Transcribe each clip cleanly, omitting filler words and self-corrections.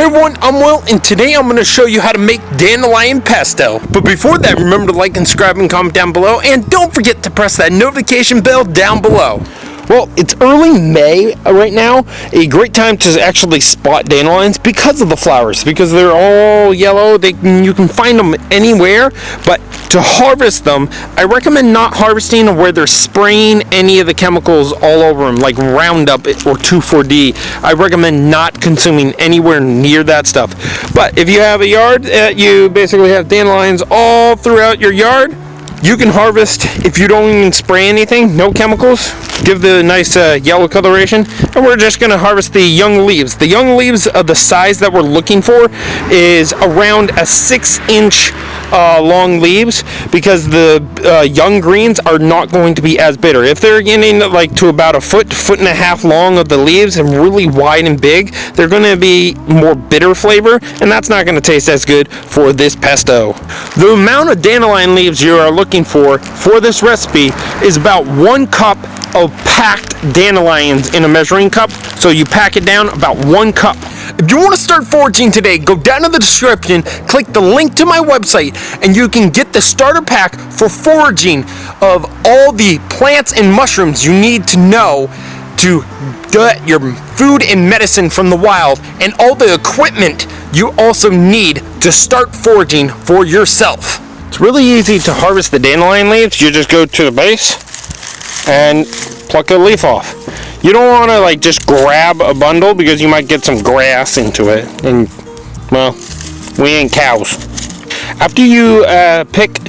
Hey everyone, I'm Will, and today I'm going to show you how to make Dandelion Pesto. But before that, remember to like and subscribe and comment down below, and don't forget to press that notification bell down below. Well, it's early May right now, a great time to actually spot dandelions because of the flowers, because they're all yellow. You can find them anywhere, but to harvest them, I recommend not harvesting where they're spraying any of the chemicals all over them, like Roundup or 2,4-D. I recommend not consuming anywhere near that stuff. But if you have a yard that you basically have dandelions all throughout your yard, you can harvest if you don't even spray anything, no chemicals, give the nice yellow coloration, and we're just going to harvest the young leaves. The young leaves of the size that we're looking for is around a 6-inch long leaves, because the young greens are not going to be as bitter. If they're getting like to about a foot and a half long of the leaves and really wide and big, they're going to be more bitter flavor, and that's not going to taste as good for this pesto. The amount of dandelion leaves you are looking for this recipe is about 1 cup of packed dandelions in a measuring cup. So you pack it down about 1 cup. If you want to start foraging today, go down to the description, click the link to my website, and you can get the starter pack for foraging of all the plants and mushrooms you need to know to get your food and medicine from the wild, and all the equipment you also need to start foraging for yourself. It's really easy to harvest the dandelion leaves. You just go to the base and pluck a leaf off. You don't want to like just grab a bundle, because you might get some grass into it, and well, we ain't cows. After you pick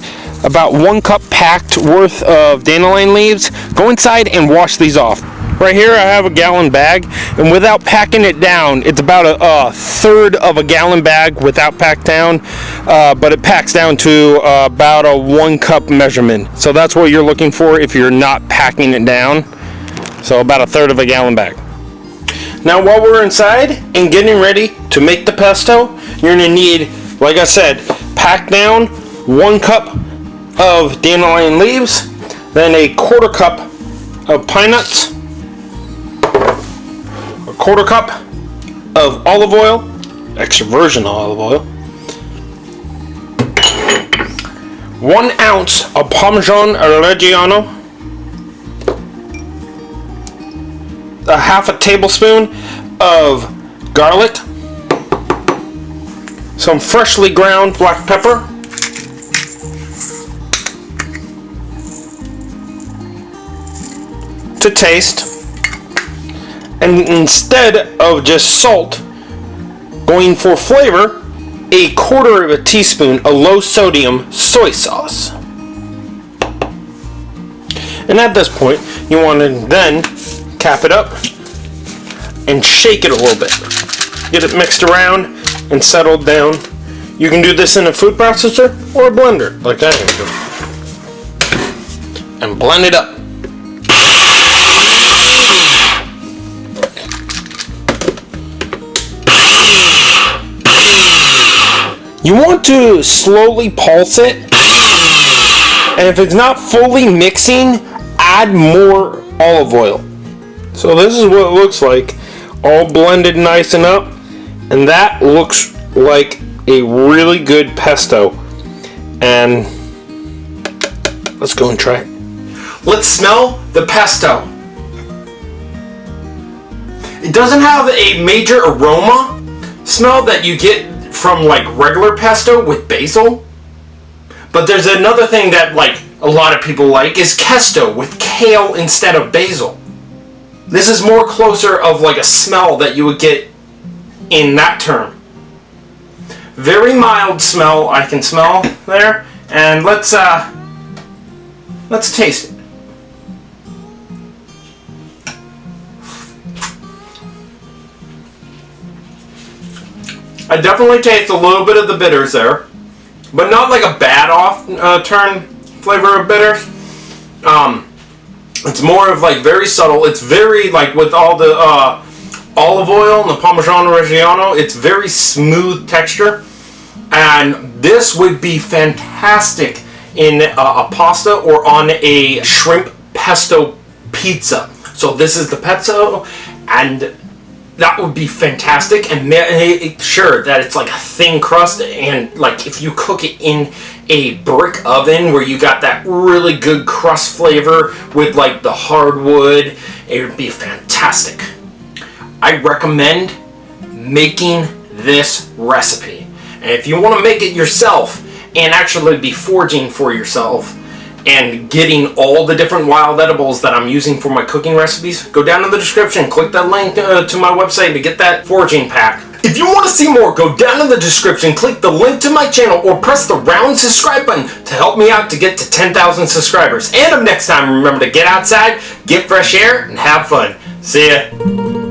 about 1 cup packed worth of dandelion leaves, go inside and wash these off. Right here I have a gallon bag, and without packing it down, it's about a third of a gallon bag without packed down, but it packs down to about a 1 cup measurement. So that's what you're looking for if you're not packing it down. So about a third of a gallon bag. Now while we're inside and getting ready to make the pesto, you're going to need, like I said, pack down 1 cup of dandelion leaves, then a 1/4 cup of pine nuts, 1/4 cup of olive oil, extra virgin olive oil, 1 ounce of Parmesan Reggiano, a 1/2 tablespoon of garlic, some freshly ground black pepper, to taste, and instead of just salt, going for flavor, a 1/4 teaspoon of low sodium soy sauce. And at this point, you want to then cap it up and shake it a little bit. Get it mixed around and settled down. You can do this in a food processor or a blender, like I am doing, and blend it up. You want to slowly pulse it, and if it's not fully mixing, add more olive oil. So this is what it looks like, all blended nice and up, and that looks like a really good pesto. And let's go and try it. Let's smell the pesto. It doesn't have a major aroma smell that you get from like regular pesto with basil, but there's another thing that like a lot of people like is kesto with kale instead of basil. This is more closer of like a smell that you would get in that term. Very mild smell I can smell there, and let's taste it. I definitely taste a little bit of the bitters there, but not like a bad turn flavor of bitters. It's more of like very subtle. It's very like with all the olive oil and the Parmesan Reggiano, it's very smooth texture, and this would be fantastic in a pasta or on a shrimp pesto pizza. So this is the pesto, and that would be fantastic. And sure that it's like a thin crust, and like if you cook it in a brick oven where you got that really good crust flavor with like the hardwood, it would be fantastic. I recommend making this recipe. And if you want to make it yourself and actually be foraging for yourself and getting all the different wild edibles that I'm using for my cooking recipes, go down in the description, click that link to my website to get that foraging pack. If you want to see more, go down in the description, click the link to my channel, or press the round subscribe button to help me out to get to 10,000 subscribers. And next time, remember to get outside, get fresh air, and have fun. See ya.